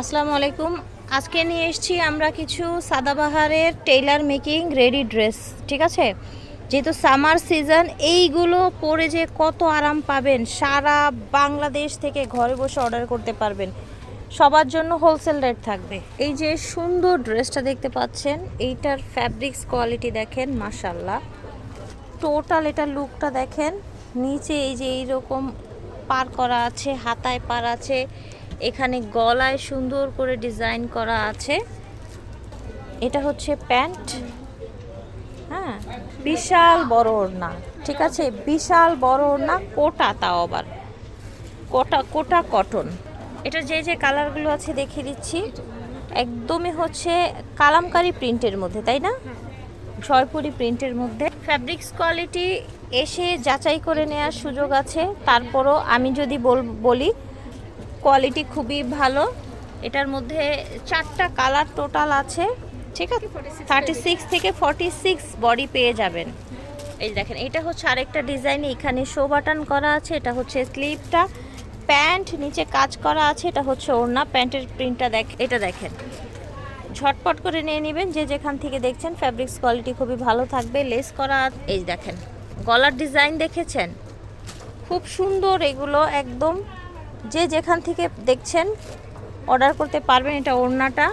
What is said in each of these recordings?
আসসালামু আলাইকুম। আজকে নিয়ে এসেছি আমরা কিছু সাদাবাহারের টেইলার মেকিং রেডি ড্রেস। ঠিক আছে, যেহেতু সামার সিজন, এইগুলো পরে যে কত আরাম পাবেন, সারা বাংলাদেশ থেকে ঘরে বসে অর্ডার করতে পারবেন। সবার জন্য হোলসেল রেট থাকবে। এই যে সুন্দর ড্রেসটা দেখতে পাচ্ছেন, এইটার ফ্যাব্রিক্স কোয়ালিটি দেখেন, মাশাল্লাহ। টোটাল এটা লুকটা দেখেন। নিচে এই যে এইরকম পার করা আছে, হাতায় পার আছে, এখানে গলায় সুন্দর করে ডিজাইন করা আছে। এটা হচ্ছে প্যান্ট। হ্যাঁ, বিশাল বড় ওড়না। ঠিক আছে, বিশাল বড় ওড়না, কোটা, তাও আবার কোটা কোটা কটন। এটা যে যে কালারগুলো আছে দেখিয়ে দিচ্ছি। একদমই হচ্ছে কালামকারী প্রিন্টের মধ্যে, তাই না? জয়পুরি প্রিন্টের মধ্যে। ফ্যাব্রিক্স কোয়ালিটি এসে যাচাই করে নেওয়ার সুযোগ আছে। তারপরও আমি যদি বলি কোয়ালিটি খুবই ভালো। এটার মধ্যে 4টা কালার টোটাল আছে। ঠিক আছে, 36 থেকে 46 বডি পেয়ে যাবেন। এই দেখেন, এটা হচ্ছে আরেকটা ডিজাইন, এখানে শো বাটন করা আছে। এটা হচ্ছে স্লিভটা, প্যান্ট নিচে কাজ করা আছে। এটা হচ্ছে ওড়না, প্যান্টের প্রিন্টটা এটা দেখেন। ঝটপট করে নিয়ে নেবেন যে যেখান থেকে দেখছেন। ফ্যাব্রিক্স কোয়ালিটি খুবই ভালো থাকবে। লেস করা, এই দেখেন গলার ডিজাইন দেখেছেন, খুব সুন্দর এগুলো। একদম যে যেখান থেকে দেখছেন অর্ডার করতে পারবেন। এটা ওড়নাটা,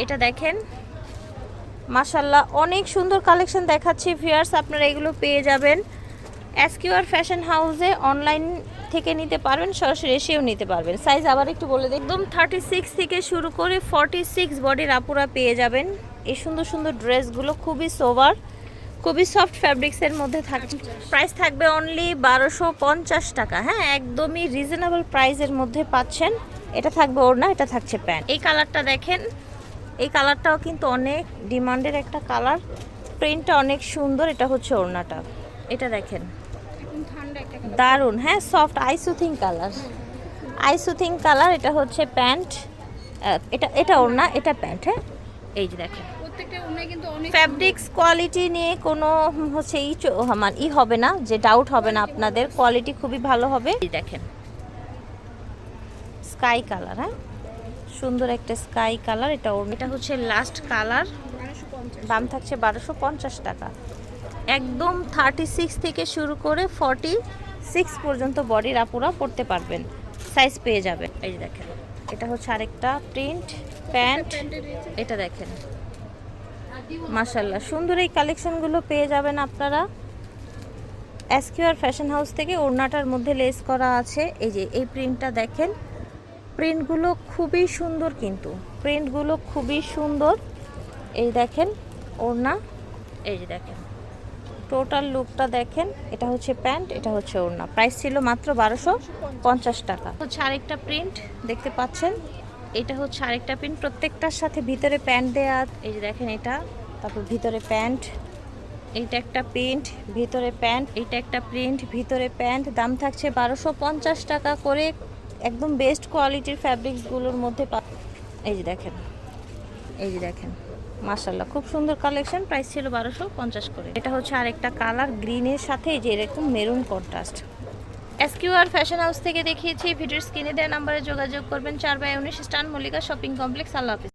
এটা দেখেন, মাশাল্লাহ অনেক সুন্দর কালেকশন দেখাচ্ছি ভিউয়ার্স। আপনারা এগুলো পেয়ে যাবেন এসকিউআর ফ্যাশন হাউসে। অনলাইন থেকে নিতে পারবেন, সরাসরি এসেও নিতে পারবেন। সাইজ আবার একটু বলে দিই, একদম 36 থেকে শুরু করে 46 বডির আপুরা পেয়ে যাবেন এই সুন্দর সুন্দর ড্রেসগুলো। খুবই সোবার, খুবই সফট ফ্যাব্রিক্সের মধ্যে থাকছে। প্রাইস থাকবে অনলি 1250 টাকা। হ্যাঁ, একদমই রিজনেবল প্রাইসের মধ্যে পাচ্ছেন। এটা থাকবে ওড়না, এটা থাকছে প্যান্ট। এই কালারটা দেখেন, এই কালারটাও কিন্তু অনেক ডিমান্ডের একটা কালার। প্রিন্টটা অনেক সুন্দর। এটা হচ্ছে ওড়নাটা, এটা দেখেন, দারুণ। হ্যাঁ, সফট আইসুথিং কালার, আইসুথিং কালার। এটা হচ্ছে প্যান্ট, এটা ওড়না, এটা প্যান্ট। হ্যাঁ, এই যে দেখেন, ফ্যাব্রিক্স কোয়ালিটি নিয়ে কোনো হচ্ছে ই হবে না, যে ডাউট হবে না আপনাদের। কোয়ালিটি খুবই ভালো হবে। দেখেন স্কাই কালার, হ্যাঁ সুন্দর একটা স্কাই কালার। এটা হচ্ছে লাস্ট কালার। দাম থাকছে 1250 টাকা। একদম 36 থেকে শুরু করে 46 পর্যন্ত বডির আপুরা পড়তে পারবেন, সাইজ পেয়ে যাবেন। এই যে দেখেন, এটা হচ্ছে আরেকটা প্রিন্ট প্যান্ট। এটা দেখেন, মাশাল্লাহ সুন্দর এই কালেকশনগুলো পেয়ে যাবেন আপনারা এসকিউআর ফ্যাশন হাউস থেকে। ওড়নাটার মধ্যে লেস করা আছে। এই যে এই প্রিন্টটা দেখেন, প্রিন্টগুলো খুবই সুন্দর, কিন্তু প্রিন্টগুলো খুবই সুন্দর। এই দেখেন ওড়না, এই যে দেখেন টোটাল লুকটা দেখেন। এটা হচ্ছে প্যান্ট, এটা হচ্ছে ওড়না। প্রাইস ছিল মাত্র 1250 টাকা। হচ্ছে আরেকটা প্রিন্ট দেখতে পাচ্ছেন, এটা হচ্ছে আরেকটা প্রিন্ট। প্রত্যেকটার সাথে ভিতরে প্যান্ট দেয়া। এই যে দেখেন, এটা তারপর ভিতরে প্যান্ট, এইটা একটা প্রিন্ট, ভিতরে প্যান্ট, এইটা একটা প্রিন্ট, ভিতরে প্যান্ট। দাম থাকছে 1250 টাকা করে। একদম বেস্ট কোয়ালিটির ফ্যাব্রিক্সগুলোর মধ্যে এই যে দেখেন, এই যে দেখেন, মাশাল্লাহ খুব সুন্দর কালেকশন। প্রাইস ছিল 1250 করে। এটা হচ্ছে আরেকটা কালার, গ্রিনের সাথে যে এরকম মেরুন কন্ট্রাস্ট। এসকিউআর ফ্যাশন হাউস থেকে দেখিয়েছি। ভিডিওর স্ক্রিনে দেওয়া নাম্বারে যোগাযোগ করবেন। 4/19 স্টান মল্লিকা শপিং কমপ্লেক্স। আল্লাহ হাফিজ।